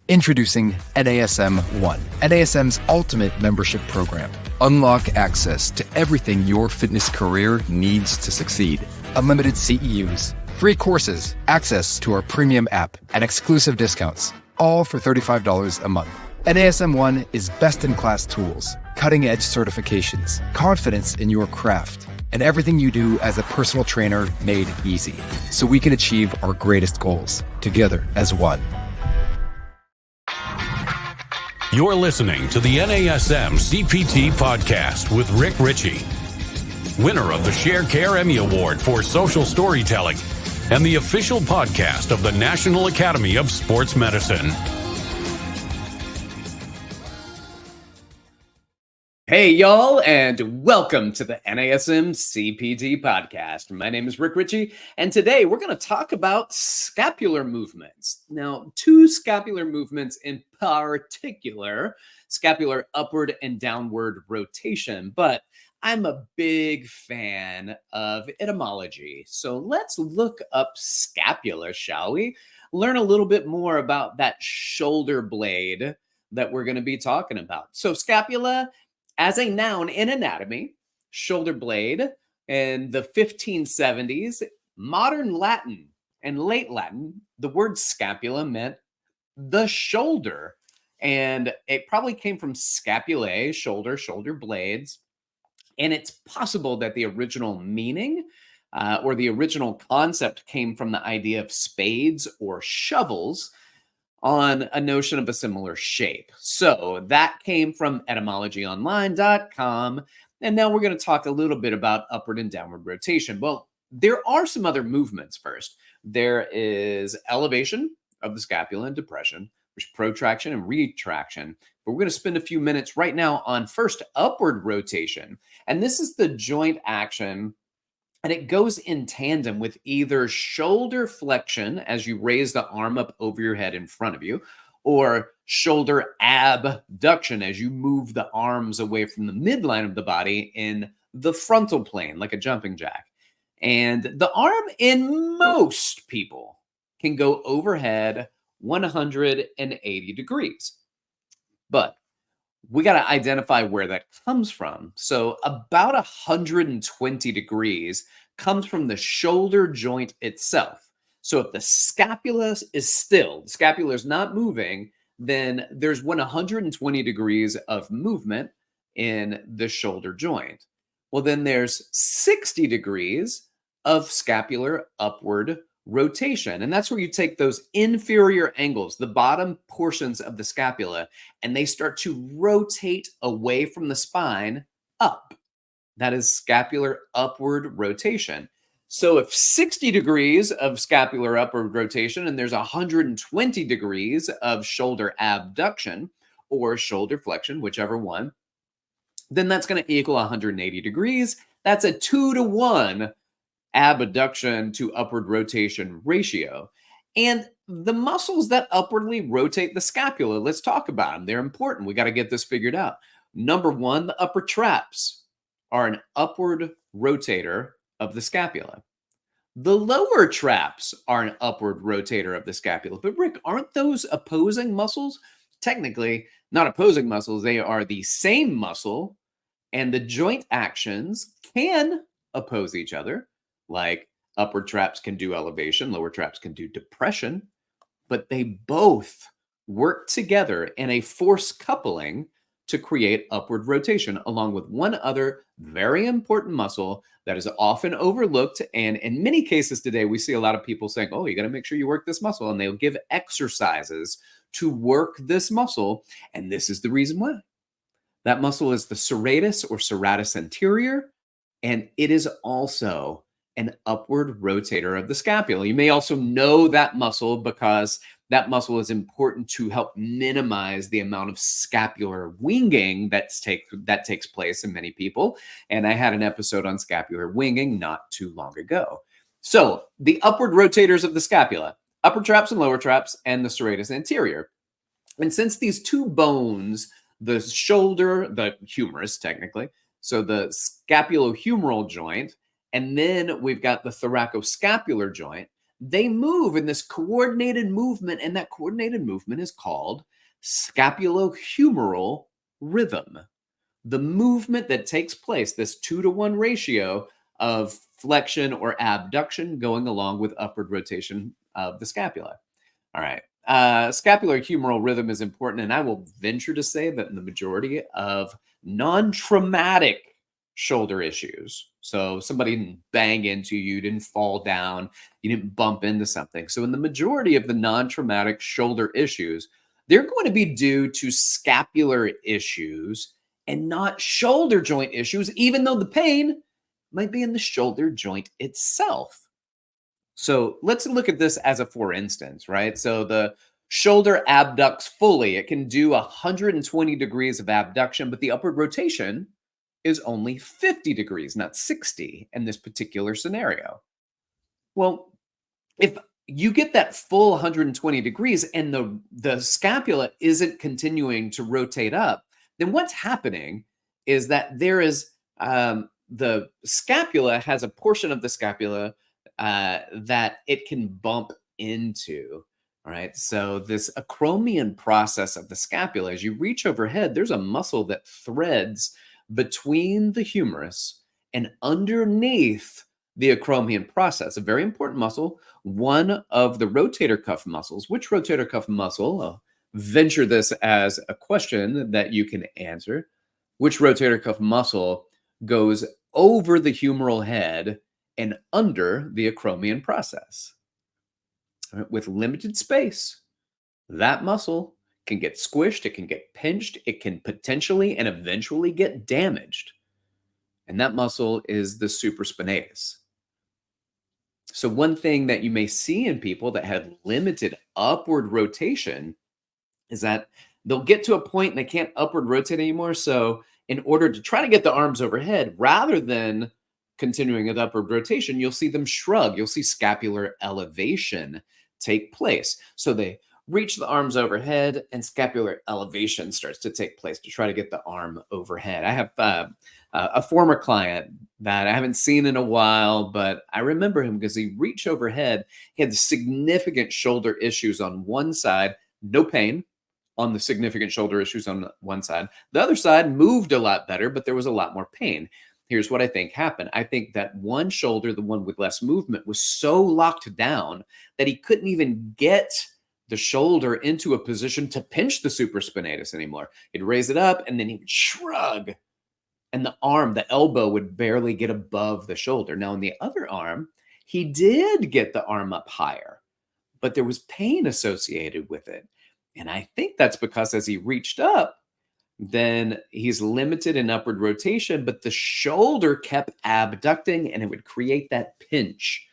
Introducing NASM-1, NASM's ultimate membership program. Unlock access to everything your fitness career needs to succeed. Unlimited CEUs, free courses, access to our premium app, and exclusive discounts, all for $35 a month. NASM-1 is best-in-class tools, cutting-edge certifications, confidence in your craft, and everything you do as a personal trainer made easy, so we can achieve our greatest goals together as one. You're listening to the NASM-CPT Podcast with Richey, winner of the Share Care Emmy Award for Social Storytelling and the official podcast of the National Academy of Sports Medicine. Hey, y'all, and welcome to the NASM-CPT Podcast. My name is Richey, and today we're going to talk about scapular movements. Now, two scapular movements in particular, scapular upward and downward rotation, but I'm a big fan of etymology. So let's look up scapula, shall we? Learn a little bit more about that shoulder blade that we're going to be talking about. So scapula, as a noun in anatomy, shoulder blade, in the 1570s, modern Latin and late Latin, the word scapula meant the shoulder. And it probably came from scapulae, shoulder blades. And it's possible that the original meaning or the original concept came from the idea of spades or shovels on a notion of a similar shape. So that came from etymologyonline.com. And now we're going to talk a little bit about upward and downward rotation. Well, there are some other movements first. There is elevation of the scapula and depression. There's protraction and retraction. But we're going to spend a few minutes right now on first upward rotation. And this is the joint action, and it goes in tandem with either shoulder flexion as you raise the arm up over your head in front of you, or shoulder abduction as you move the arms away from the midline of the body in the frontal plane, like a jumping jack. And the arm in most people can go overhead 180 degrees. But we got to identify where that comes from. So about 120 degrees comes from the shoulder joint itself. So if the scapula is still, the scapula is not moving, then there's 120 degrees of movement in the shoulder joint. Well, then there's 60 degrees of scapular upward rotation. And that's where you take those inferior angles, the bottom portions of the scapula, and they start to rotate away from the spine up. That is scapular upward rotation. So if 60 degrees of scapular upward rotation and there's 120 degrees of shoulder abduction or shoulder flexion, whichever one, then that's going to equal 180 degrees. That's a 2-to-1 abduction to upward rotation ratio. And the muscles that upwardly rotate the scapula, let's talk about them. They're important. We got to get this figured out. Number one, the upper traps are an upward rotator of the scapula. The lower traps are an upward rotator of the scapula. But Rick, aren't those opposing muscles? Technically, not opposing muscles. They are the same muscle, and the joint actions can oppose each other. Like upward traps can do elevation, lower traps can do depression, but they both work together in a force coupling to create upward rotation, along with one other very important muscle that is often overlooked. And in many cases today, we see a lot of people saying, oh, you got to make sure you work this muscle. And they'll give exercises to work this muscle. And this is the reason why. That muscle is the serratus or serratus anterior, and it is also an upward rotator of the scapula. You may also know that muscle because that muscle is important to help minimize the amount of scapular winging that takes place in many people. And I had an episode on scapular winging not too long ago. So the upward rotators of the scapula, upper traps and lower traps, and the serratus anterior. And since these two bones, the shoulder, the humerus technically, so the scapulohumeral joint, and then we've got the thoracoscapular joint, they move in this coordinated movement, and that coordinated movement is called scapulohumeral rhythm. The movement that takes place, this 2-to-1 ratio of flexion or abduction going along with upward rotation of the scapula. All right. Scapulohumeral rhythm is important, and I will venture to say that in the majority of non-traumatic shoulder issues, so somebody didn't bang into you, didn't fall down, you didn't bump into something. So in the majority of the non-traumatic shoulder issues, they're going to be due to scapular issues and not shoulder joint issues, even though the pain might be in the shoulder joint itself. So let's look at this as a for instance, right? So the shoulder abducts fully. It can do 120 degrees of abduction, but the upward rotation is only 50 degrees, not 60 in this particular scenario. Well, if you get that full 120 degrees and the scapula isn't continuing to rotate up, then what's happening is that there is the scapula has a portion of the scapula that it can bump into. All right. So this acromion process of the scapula, as you reach overhead, there's a muscle that threads between the humerus and underneath the acromion process, a very important muscle, one of the rotator cuff muscles. Which rotator cuff muscle? I'll venture this as a question that you can answer. Which rotator cuff muscle goes over the humeral head and under the acromion process? With limited space, that muscle can get squished, it can get pinched, it can potentially and eventually get damaged. And that muscle is the supraspinatus. So one thing that you may see in people that have limited upward rotation is that they'll get to a point and they can't upward rotate anymore. So in order to try to get the arms overhead, rather than continuing with upward rotation, you'll see them shrug. You'll see scapular elevation take place. So they reach the arms overhead and scapular elevation starts to take place to try to get the arm overhead. I have a former client that I haven't seen in a while, but I remember him because he reached overhead. He had significant shoulder issues on one side, no pain on the significant shoulder issues on one side. The other side moved a lot better, but there was a lot more pain. Here's what I think happened. I think that one shoulder, the one with less movement, was so locked down that he couldn't even get the shoulder into a position to pinch the supraspinatus anymore. He'd raise it up and then he would shrug. And the arm, the elbow would barely get above the shoulder. Now, in the other arm, he did get the arm up higher, but there was pain associated with it. And I think that's because as he reached up, then he's limited in upward rotation, but the shoulder kept abducting and it would create that pinch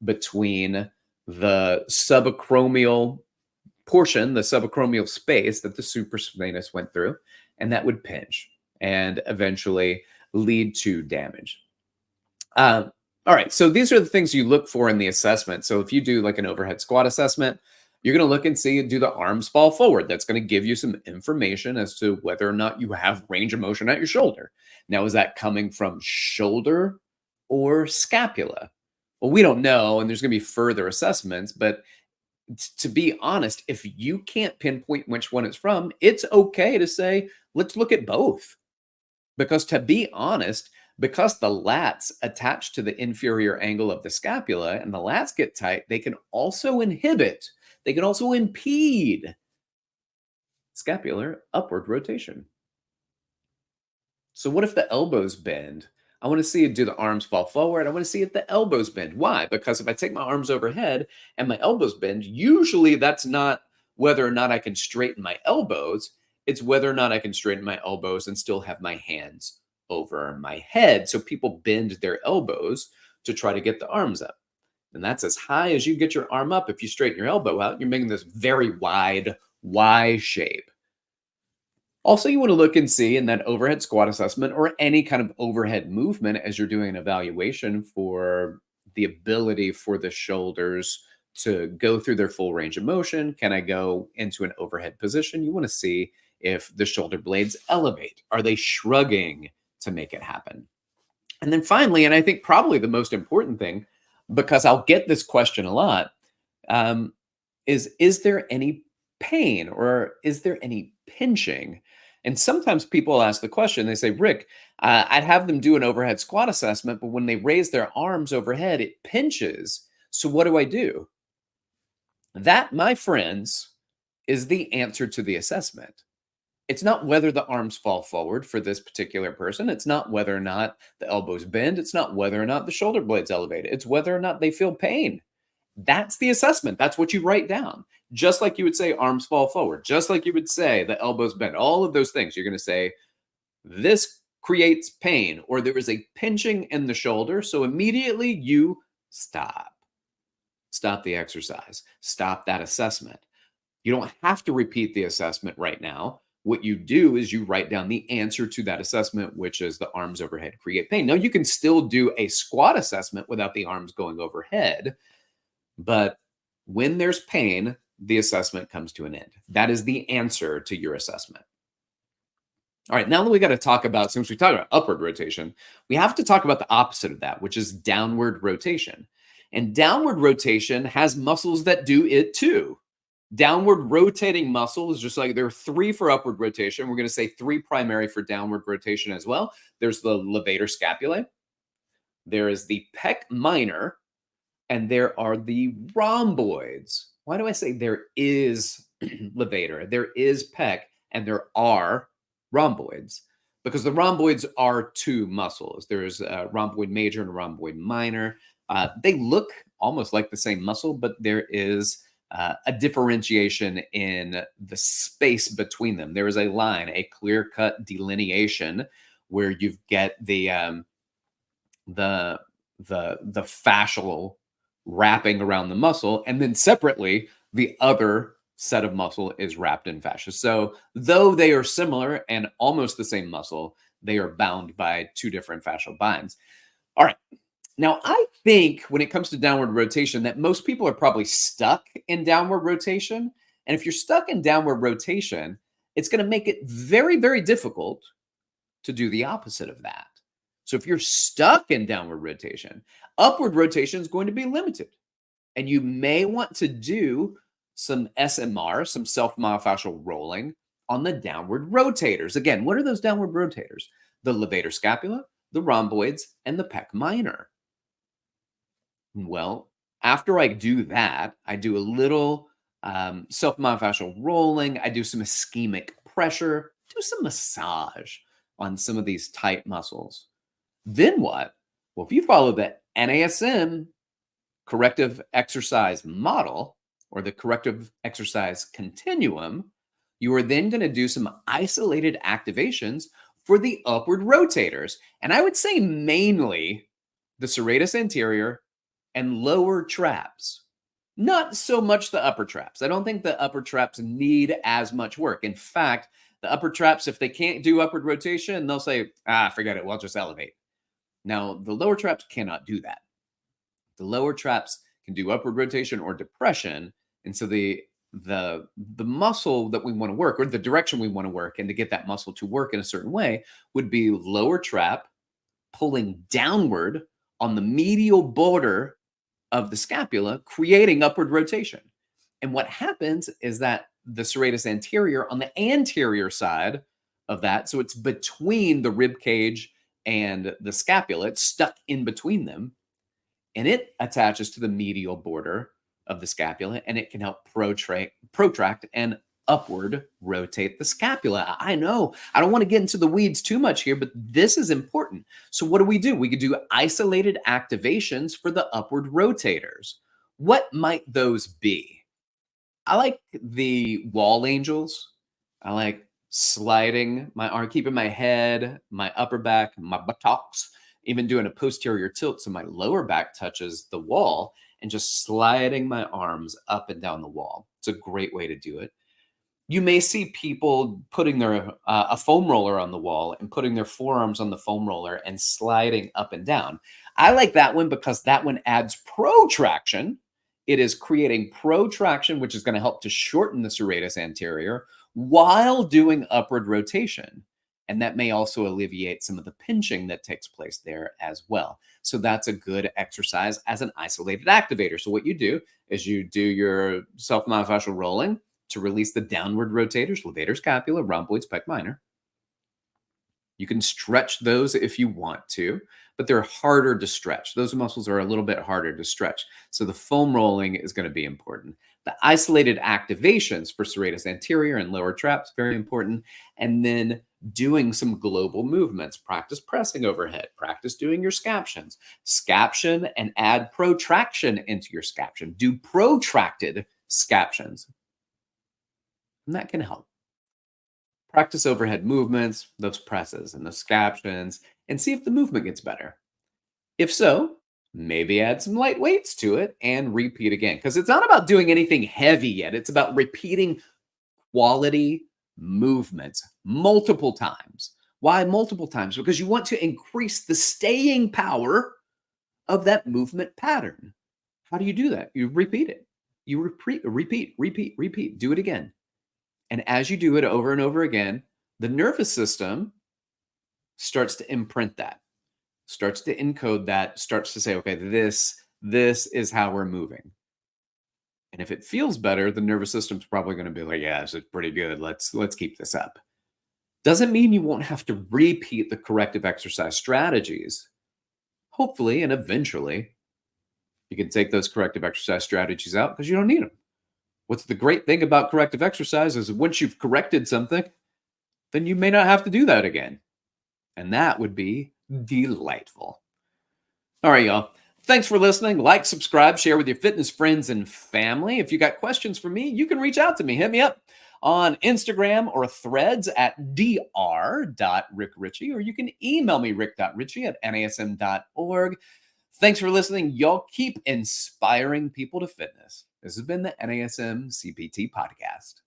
between the subacromial portion, the subacromial space that the supraspinatus went through, and that would pinch and eventually lead to damage. All right, so these are the things you look for in the assessment. So if you do like an overhead squat assessment, you're going to look and see, do the arms fall forward? That's going to give you some information as to whether or not you have range of motion at your shoulder. Now, is that coming from shoulder or scapula? Well, we don't know, and there's going to be further assessments, but to be honest, if you can't pinpoint which one it's from, it's okay to say, let's look at both. Because to be honest, because the lats attach to the inferior angle of the scapula and the lats get tight, they can also inhibit, they can also impede scapular upward rotation. So what if the elbows bend? I want to see, do the arms fall forward? I want to see if the elbows bend. Why? Because if I take my arms overhead and my elbows bend, usually that's not whether or not I can straighten my elbows. It's whether or not I can straighten my elbows and still have my hands over my head. So people bend their elbows to try to get the arms up. And that's as high as you get your arm up. If you straighten your elbow out, you're making this very wide Y shape. Also, you want to look and see in that overhead squat assessment or any kind of overhead movement as you're doing an evaluation for the ability for the shoulders to go through their full range of motion. Can I go into an overhead position? You want to see if the shoulder blades elevate. Are they shrugging to make it happen? And then finally, and I think probably the most important thing, because I'll get this question a lot. Is there any pain or is there any pinching? And sometimes people ask the question, they say, Rick, I'd have them do an overhead squat assessment, but when they raise their arms overhead, it pinches. So what do I do? That, my friends, is the answer to the assessment. It's not whether the arms fall forward for this particular person. It's not whether or not the elbows bend. It's not whether or not the shoulder blades elevated. It's whether or not they feel pain. That's the assessment. That's what you write down. Just like you would say arms fall forward, just like you would say the elbows bend, all of those things. You're going to say this creates pain, or there is a pinching in the shoulder. So immediately you stop. Stop the exercise. Stop that assessment. You don't have to repeat the assessment right now. What you do is you write down the answer to that assessment, which is the arms overhead create pain. Now, you can still do a squat assessment without the arms going overhead, but when there's pain, the assessment comes to an end. That is the answer to your assessment. All right, now that we got to talk about, since we talked about upward rotation, we have to talk about the opposite of that, which is downward rotation. And downward rotation has muscles that do it too. Downward rotating muscles, just like there are 3 for upward rotation. We're going to say 3 primary for downward rotation as well. There's the levator scapulae. There is the pec minor. And there are the rhomboids. Why do I say there is levator, there is pec, and there are rhomboids? Because the rhomboids are 2 muscles. There's a rhomboid major and a rhomboid minor. They look almost like the same muscle, but there is a differentiation in the space between them. There is a line, a clear-cut delineation where you get the fascial wrapping around the muscle, and then separately, the other set of muscle is wrapped in fascia. So though they are similar and almost the same muscle, they are bound by 2 different fascial binds. All right. Now, I think when it comes to downward rotation that most people are probably stuck in downward rotation. And if you're stuck in downward rotation, it's going to make it very, very difficult to do the opposite of that. So if you're stuck in downward rotation, upward rotation is going to be limited. And you may want to do some SMR, some self-myofascial rolling on the downward rotators. Again, what are those downward rotators? The levator scapula, the rhomboids, and the pec minor. Well, after I do that, I do a little self-myofascial rolling. I do some ischemic pressure, do some massage on some of these tight muscles. Then what? Well, if you follow the NASM corrective exercise model or the corrective exercise continuum, you are then going to do some isolated activations for the upward rotators. And I would say mainly the serratus anterior and lower traps. Not so much the upper traps. I don't think the upper traps need as much work. In fact, the upper traps, if they can't do upward rotation, they'll say, forget it, we'll just elevate. Now, the lower traps cannot do that. The lower traps can do upward rotation or depression. And so the muscle that we want to work, or the direction we want to work, and to get that muscle to work in a certain way, would be lower trap pulling downward on the medial border of the scapula, creating upward rotation. And what happens is that the serratus anterior on the anterior side of that, so it's between the rib cage and the scapula, it's stuck in between them, and it attaches to the medial border of the scapula, and it can help protract and upward rotate the scapula. I know I don't want to get into the weeds too much here, but this is important. So what do? We could do isolated activations for the upward rotators. What might those be? I like the wall angels. I like sliding my arm, keeping my head, my upper back, my buttocks, even doing a posterior tilt so my lower back touches the wall, and just sliding my arms up and down the wall. It's a great way to do it. You may see people putting their a foam roller on the wall and putting their forearms on the foam roller and sliding up and down. I like that one because that one adds protraction. It is creating protraction, which is going to help to shorten the serratus anterior while doing upward rotation. And that may also alleviate some of the pinching that takes place there as well. So that's a good exercise as an isolated activator. So what you do is you do your self-myofascial rolling to release the downward rotators, levator scapula, rhomboids, pec minor. You can stretch those if you want to, but they're harder to stretch. Those muscles are a little bit harder to stretch. So the foam rolling is going to be important. The isolated activations for serratus anterior and lower traps, very important. And then doing some global movements. Practice pressing overhead. Practice doing your scaptions. Scaption and add protraction into your scaption. Do protracted scaptions. And that can help. Practice overhead movements, those presses and the scaptions, and see if the movement gets better. If so, maybe add some light weights to it and repeat again. Because it's not about doing anything heavy yet. It's about repeating quality movements multiple times. Why multiple times? Because you want to increase the staying power of that movement pattern. How do you do that? You repeat it. You repeat. Do it again. And as you do it over and over again, the nervous system starts to imprint that, starts to encode that, starts to say, okay, this is how we're moving. And if it feels better, the nervous system's probably going to be like, yeah, this is pretty good. Let's keep this up. Doesn't mean you won't have to repeat the corrective exercise strategies. Hopefully and eventually, you can take those corrective exercise strategies out because you don't need them. What's the great thing about corrective exercise is once you've corrected something, then you may not have to do that again. And that would be delightful. All right, y'all. Thanks for listening. Like, subscribe, share with your fitness friends and family. If you got questions for me, you can reach out to me. Hit me up on Instagram or Threads at dr.rickrichey, or you can email me rick.richey@nasm.org. Thanks for listening. Y'all keep inspiring people to fitness. This has been the NASM-CPT Podcast.